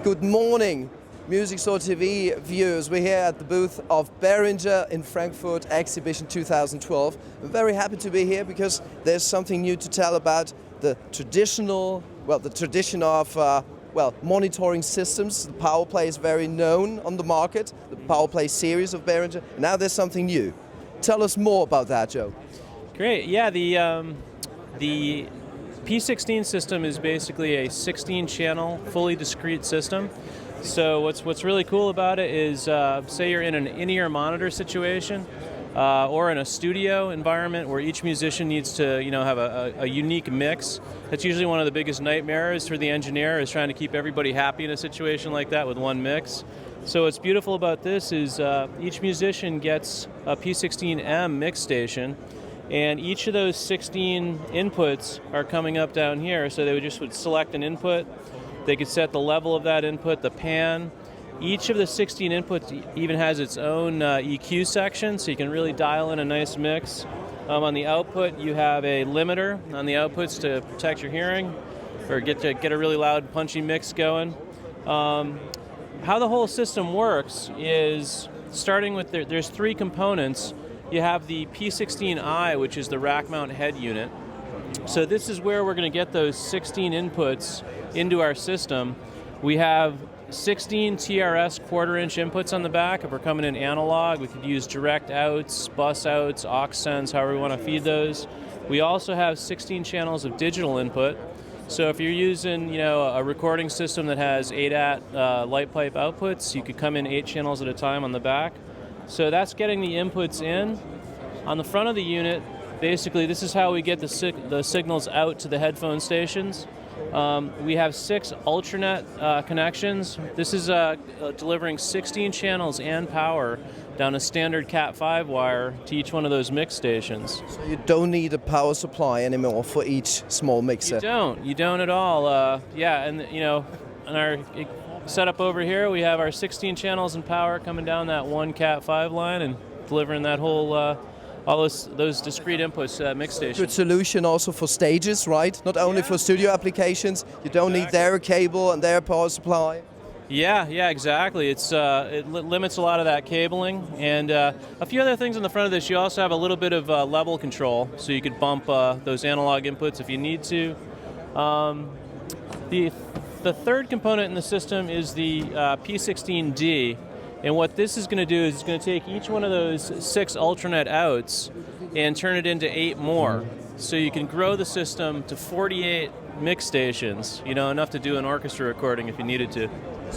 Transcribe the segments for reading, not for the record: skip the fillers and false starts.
Good morning, Music Store TV viewers. We're here at the booth of Behringer in Frankfurt Exhibition 2012. I'm very happy to be here because there's something new to tell about the tradition of monitoring systems. The Powerplay is very known on the market, the Powerplay series of Behringer. Now there's something new. Tell us more about that, Joe. Great. Yeah, the P16 system is basically a 16-channel, fully discrete system. So what's really cool about it is, say you're in an in-ear monitor situation, or in a studio environment where each musician needs to, have a unique mix. That's usually one of the biggest nightmares for the engineer, is trying to keep everybody happy in a situation like that with one mix. So what's beautiful about this is each musician gets a P16M mix station, and each of those 16 inputs are coming up down here. So they would select an input. They could set the level of that input, the pan. Each of the 16 inputs even has its own EQ section, so you can really dial in a nice mix. On the output, you have a limiter on the outputs to protect your hearing, or get a really loud, punchy mix going. How the whole system works is, starting with there's three components. You have the P16i, which is the rack mount head unit. So this is where we're going to get those 16 inputs into our system. We have 16 TRS quarter-inch inputs on the back. If we're coming in analog, we could use direct outs, bus outs, aux sends, however we want to feed those. We also have 16 channels of digital input. So if you're using, a recording system that has 8-at light pipe outputs, you could come in 8 channels at a time on the back. So that's getting the inputs in. On the front of the unit, basically this is how we get the signals out to the headphone stations. We have 6 Ultranet connections. This is delivering 16 channels and power down a standard Cat5 wire to each one of those mix stations. So you don't need a power supply anymore for each small mixer. You don't at all. On our setup over here, we have our 16 channels and power coming down that one Cat5 line and delivering that whole all those discrete inputs mix station. Good solution also for stages, right? Not only for studio applications. You don't need their cable and their power supply. Yeah, exactly. It limits a lot of that cabling, and a few other things on the front of this. You also have a little bit of level control, so you could bump those analog inputs if you need to. The third component in the system is the P16D. And what this is going to do is it's going to take each one of those 6 Ultranet outs and turn it into 8 more. So you can grow the system to 48 mix stations, enough to do an orchestra recording if you needed to.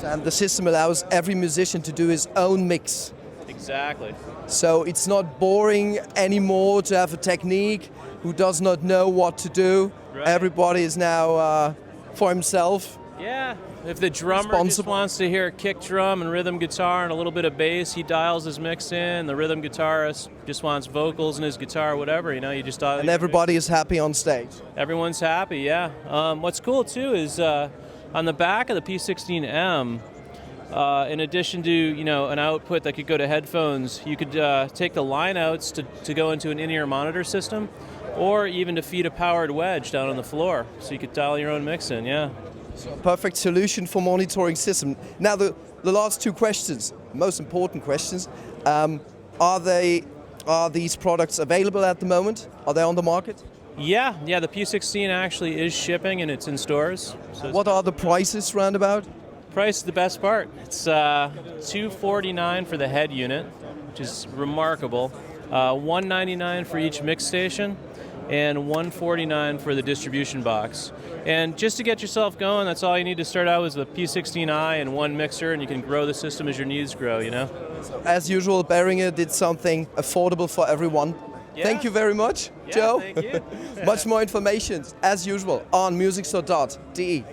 And the system allows every musician to do his own mix. Exactly. So it's not boring anymore to have a technique who does not know what to do. Right. Everybody is now for himself. Yeah. If the drummer just wants to hear kick drum and rhythm guitar and a little bit of bass, he dials his mix in. The rhythm guitarist just wants vocals in his guitar, whatever, you just dial. And everybody is happy on stage. Everyone's happy, yeah. What's cool too is on the back of the P16M, in addition to an output that could go to headphones, you could take the line outs to go into an in-ear monitor system, or even to feed a powered wedge down on the floor, so you could dial your own mix in, yeah. So perfect solution for monitoring system. Now the last 2 questions, most important questions. Are these products available at the moment? Are they on the market? Yeah. The P16 actually is shipping and it's in stores. So what are the prices roundabout? Price is the best part. It's $249 for the head unit, which is remarkable. $199 for each mix station, and $149 for the distribution box. And just to get yourself going, that's all you need to start out with, the P16i and one mixer, and you can grow the system as your needs grow, As usual, Behringer did something affordable for everyone. Yeah. Thank you very much, Joe. Thank you. Much more information, as usual, on musikstore.de.